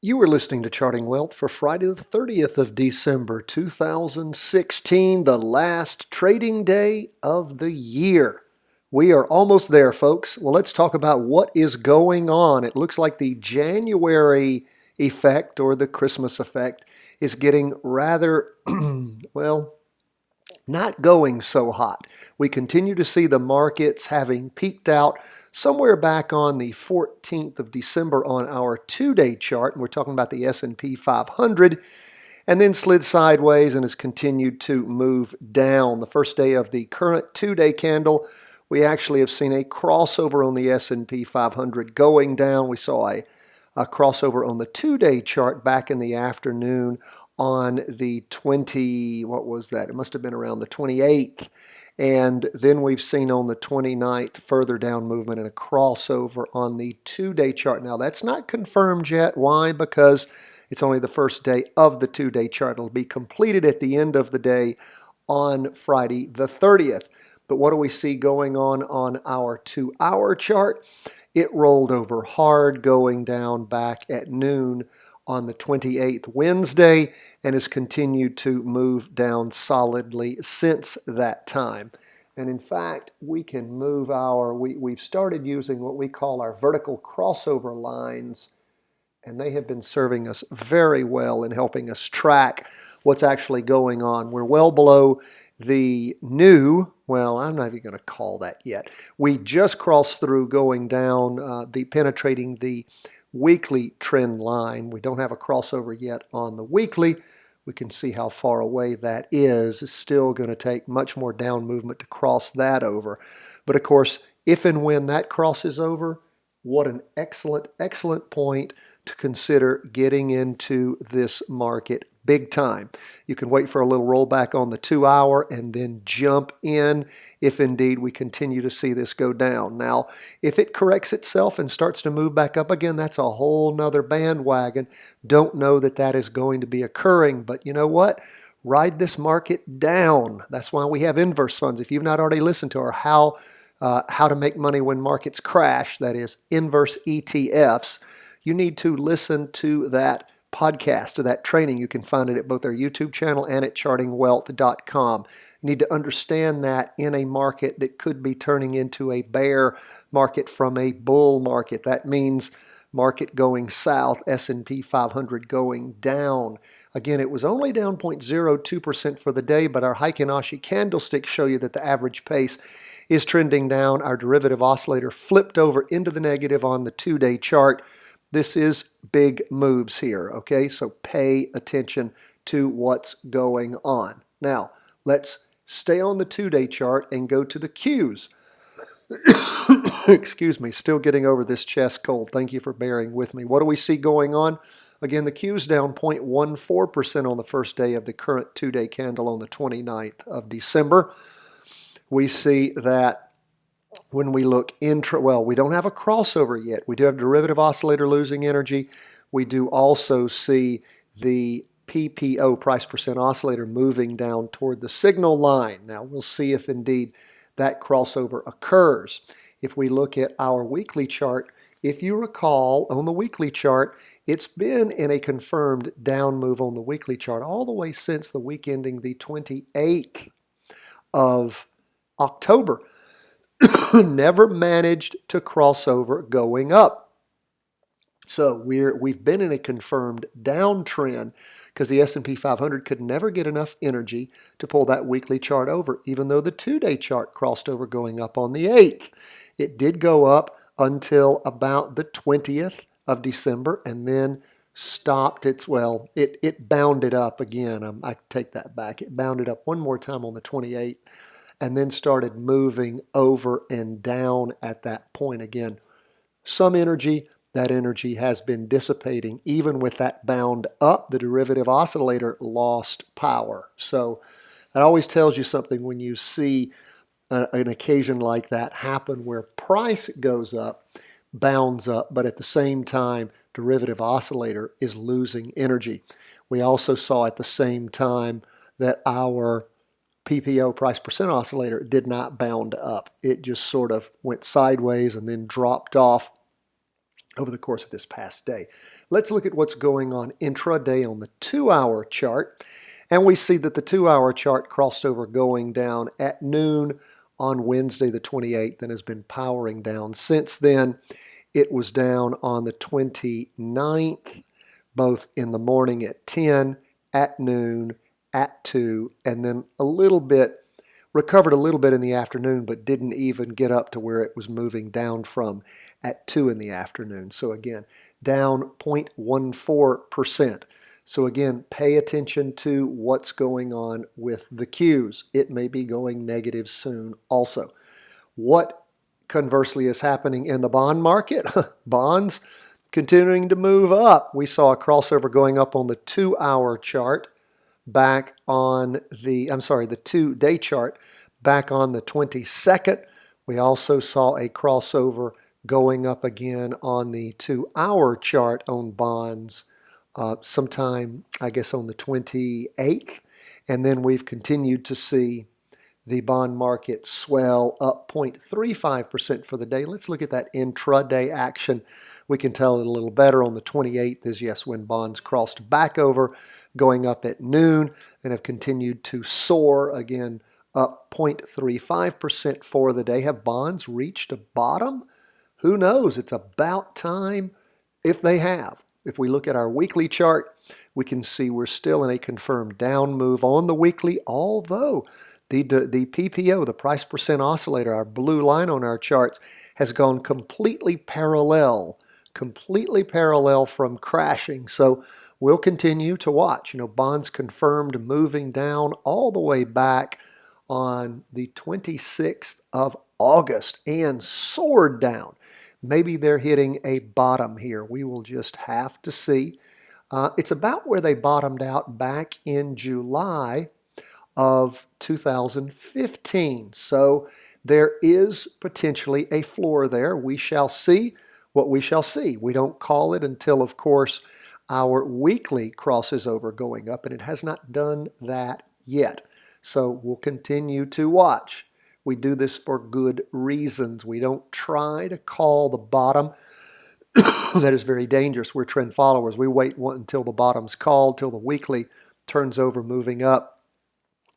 You were listening to Charting Wealth for Friday the 30th of December 2016, the last trading day of the year. We are almost there, folks. Well, let's talk about what is going on. It looks like the January effect or the Christmas effect is getting rather, well, not going so hot. We continue to see the markets having peaked out somewhere back on the 14th of December on our two-day chart, and we're talking about the S&P 500, and then slid sideways and has continued to move down. The first day of the current two-day candle, we actually have seen a crossover on the S&P 500 going down. We saw a crossover on the two-day chart back in the afternoon on the what was that? It must have been around the 28th. And then we've seen on the 29th further down movement and a crossover on the two-day chart. Now, that's not confirmed yet. Why? Because it's only the first day of the two-day chart. It'll be completed at the end of the day on Friday the 30th. But what do we see going on our 2-hour chart? It rolled over hard going down back at noon on the 28th Wednesday and has continued to move down solidly since that time. And in fact, we can move we've started using what we call our vertical crossover lines, and they have been serving us very well in helping us track what's actually going on. We're well below the new, well, I'm not even going to call that yet. We just crossed through going down, penetrating the weekly trend line. We don't have a crossover yet on the weekly. We can see how far away that is. It's still going to take much more down movement to cross that over. But of course, if and when that crosses over, what an excellent, excellent point to consider getting into this market big time. You can wait for a little rollback on the 2-hour and then jump in if indeed we continue to see this go down. Now, if it corrects itself and starts to move back up again, that's a whole nother bandwagon. Don't know that that is going to be occurring, but you know what? Ride this market down. That's why we have inverse funds. If you've not already listened to our how to make money when markets crash, that is inverse ETFs, you need to listen to that podcast, to that training. You can find it at both our YouTube channel and at chartingwealth.com. You need to understand that in a market that could be turning into a bear market from a bull market. That means market going south, S&P 500 going down. Again, it was only down 0.02% for the day, but our Heikin Ashi candlesticks show you that the average pace is trending down. Our derivative oscillator flipped over into the negative on the two-day chart. This is big moves here, okay? So pay attention to what's going on. Now, let's stay on the two-day chart and go to the Qs. Excuse me, still getting over this chest cold. Thank you for bearing with me. What do we see going on? Again, the Q's down 0.14% on the first day of the current two-day candle on the 29th of December. We see that when we look well, we don't have a crossover yet. We do have derivative oscillator losing energy. We do also see the PPO, price percent oscillator, moving down toward the signal line. Now, we'll see if indeed that crossover occurs. If we look at our weekly chart, if you recall, on the weekly chart, it's been in a confirmed down move on the weekly chart all the way since the week ending the 28th of October. Never managed to cross over going up. So we've been in a confirmed downtrend because the S&P 500 could never get enough energy to pull that weekly chart over, even though the two-day chart crossed over going up on the 8th. It did go up until about the 20th of December and then stopped it bounded up again. I take that back. It bounded up one more time on the 28th. And then started moving over and down at that point again. Some energy, that energy has been dissipating. Even with that bound up, the derivative oscillator lost power. So that always tells you something when you see an occasion like that happen where price goes up, bounds up, but at the same time, derivative oscillator is losing energy. We also saw at the same time that our PPO, price percent oscillator, did not bound up. It just sort of went sideways and then dropped off over the course of this past day. Let's look at what's going on intraday on the 2-hour chart. And we see that the 2-hour chart crossed over going down at noon on Wednesday the 28th and has been powering down since then. It was down on the 29th, both in the morning at 10, at noon, at 2, and then recovered a little bit in the afternoon, but didn't even get up to where it was moving down from at 2 in the afternoon. So again, down 0.14%. So again, pay attention to what's going on with the Qs. It may be going negative soon also. What conversely is happening in the bond market? Bonds continuing to move up. We saw a crossover going up on the 2-hour chart back on the 2-day chart back on the 22nd. We also saw a crossover going up again on the 2-hour chart on bonds sometime, I guess, on the 28th. And then we've continued to see the bond market swell up 0.35% for the day. Let's look at that intraday action. We can tell it a little better on the 28th is, yes, when bonds crossed back over, going up at noon, and have continued to soar again, up 0.35% for the day. Have bonds reached a bottom? Who knows? It's about time if they have. If we look at our weekly chart, we can see we're still in a confirmed down move on the weekly, although the PPO, the price percent oscillator, our blue line on our charts, has gone completely parallel from crashing. So we'll continue to watch. Bonds confirmed moving down all the way back on the 26th of August and soared down. Maybe they're hitting a bottom here. We will just have to see. It's about where they bottomed out back in July of 2015. So there is potentially a floor there. We shall see what we shall see. We don't call it until, of course, our weekly crosses over going up, and it has not done that yet. So we'll continue to watch. We do this for good reasons. We don't try to call the bottom. That is very dangerous. We're trend followers. We wait until the bottom's called, till the weekly turns over moving up.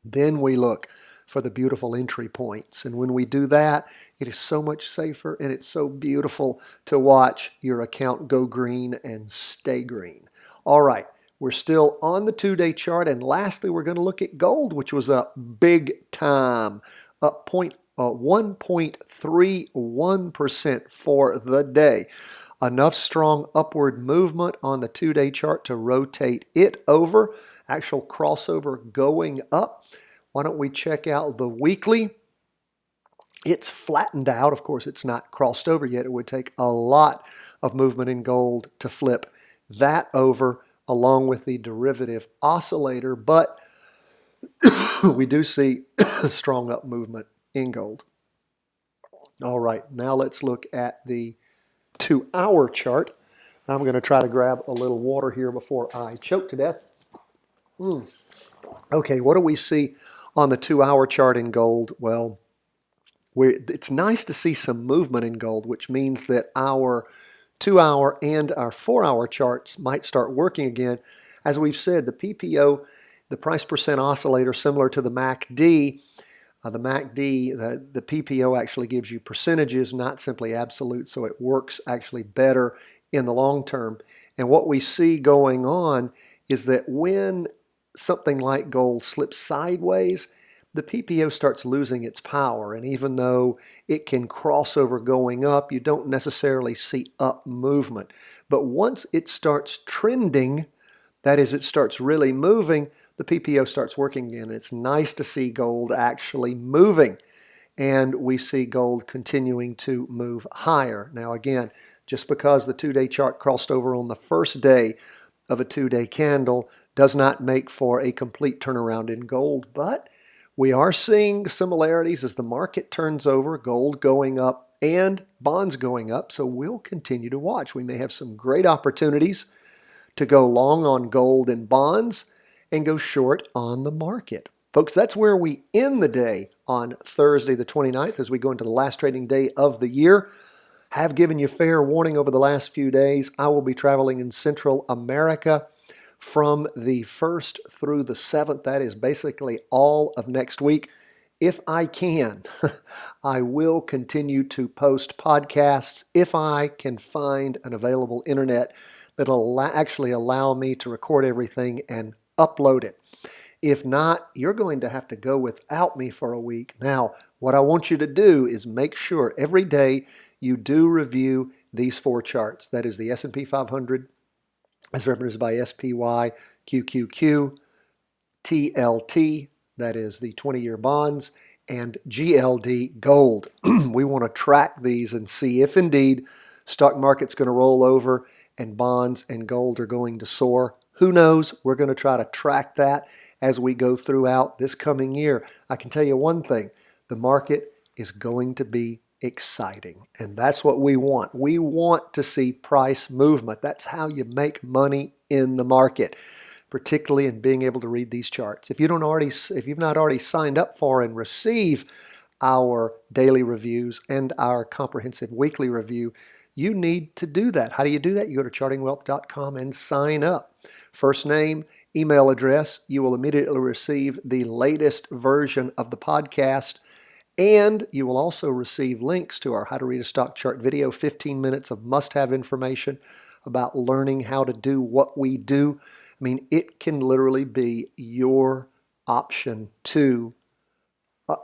Then we look for the beautiful entry points. And when we do that, it is so much safer and it's so beautiful to watch your account go green and stay green. All right, we're still on the 2-day chart. And lastly, we're going to look at gold, which was up big time, up 1.31% for the day. Enough strong upward movement on the 2-day chart to rotate it over. Actual crossover going up. Why don't we check out the weekly? It's flattened out. Of course, it's not crossed over yet. It would take a lot of movement in gold to flip that over along with the derivative oscillator, but we do see strong up movement in gold. All right, now let's look at the 2-hour chart. I'm going to try to grab a little water here before I choke to death. Okay, what do we see on the 2-hour chart in gold? Well, it's nice to see some movement in gold, which means that our 2-hour and our 4-hour charts might start working again. As we've said, the PPO, the price percent oscillator, similar to the MACD, the PPO actually gives you percentages, not simply absolute, so it works actually better in the long term. And what we see going on is that when something like gold slips sideways, the PPO starts losing its power. And even though it can cross over going up, you don't necessarily see up movement. But once it starts trending, that is, it starts really moving, the PPO starts working again. It's nice to see gold actually moving. And we see gold continuing to move higher. Now again, just because the 2-day chart crossed over on the first day of a 2-day candle does not make for a complete turnaround in gold. But we are seeing similarities as the market turns over, gold going up and bonds going up. So we'll continue to watch. We may have some great opportunities to go long on gold and bonds and go short on the market. Folks, that's where we end the day on Thursday the 29th as we go into the last trading day of the year. Have given you fair warning over the last few days. I will be traveling in Central America from the 1st through the 7th. That is basically all of next week. If I can, I will continue to post podcasts if I can find an available internet that'll actually allow me to record everything and upload it. If not, you're going to have to go without me for a week. Now, what I want you to do is make sure every day you do review these 4 charts. That is the S&P 500 as represented by SPY, QQQ, TLT, that is the 20-year bonds, and GLD gold. We want to track these and see if indeed stock market's going to roll over and bonds and gold are going to soar. Who knows? We're going to try to track that as we go throughout this coming year. I can tell you one thing, the market is going to be exciting, and that's what we want. We want to see price movement. That's how you make money in the market, particularly in being able to read these charts. If you've not already signed up for and receive our daily reviews and our comprehensive weekly review, you need to do that. How do you do that? You go to chartingwealth.com and sign up. First name, email address. You will immediately receive the latest version of the podcast, and you will also receive links to our How to Read a Stock Chart video, 15 minutes of must-have information about learning how to do what we do. I mean, it can literally be your option to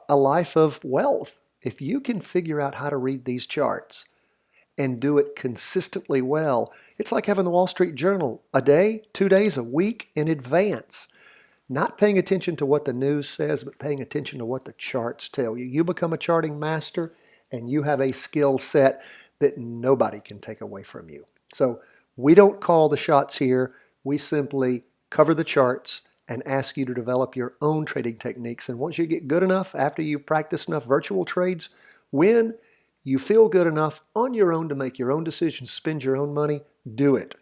a life of wealth. If you can figure out how to read these charts and do it consistently well, it's like having the Wall Street Journal a day, 2 days, a week in advance. Not paying attention to what the news says, but paying attention to what the charts tell you. You become a charting master, and you have a skill set that nobody can take away from you. So we don't call the shots here. We simply cover the charts and ask you to develop your own trading techniques. And once you get good enough, after you've practiced enough virtual trades, when you feel good enough on your own to make your own decisions, spend your own money, do it.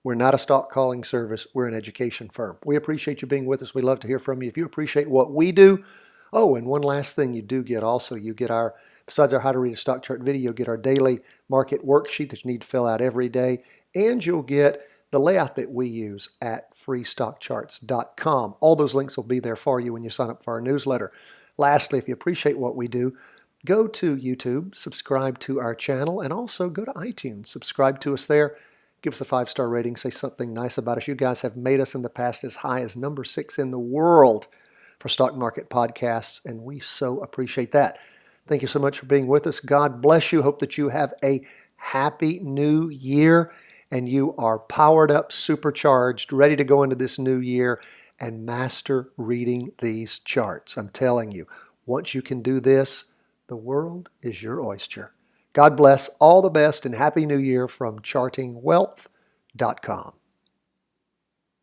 We're not a stock calling service. We're an education firm. We appreciate you being with us. We love to hear from you. If you appreciate what we do, oh, and one last thing you do get also, you get our, besides our How to Read a Stock Chart video, you get our daily market worksheet that you need to fill out every day, and you'll get the layout that we use at freestockcharts.com. All those links will be there for you when you sign up for our newsletter. Lastly, if you appreciate what we do, go to YouTube, subscribe to our channel, and also go to iTunes. Subscribe to us there. Give us a 5-star rating. Say something nice about us. You guys have made us in the past as high as number 6 in the world for stock market podcasts, and we so appreciate that. Thank you so much for being with us. God bless you. Hope that you have a happy new year, and you are powered up, supercharged, ready to go into this new year and master reading these charts. I'm telling you, once you can do this, the world is your oyster. God bless, all the best, and Happy New Year from chartingwealth.com.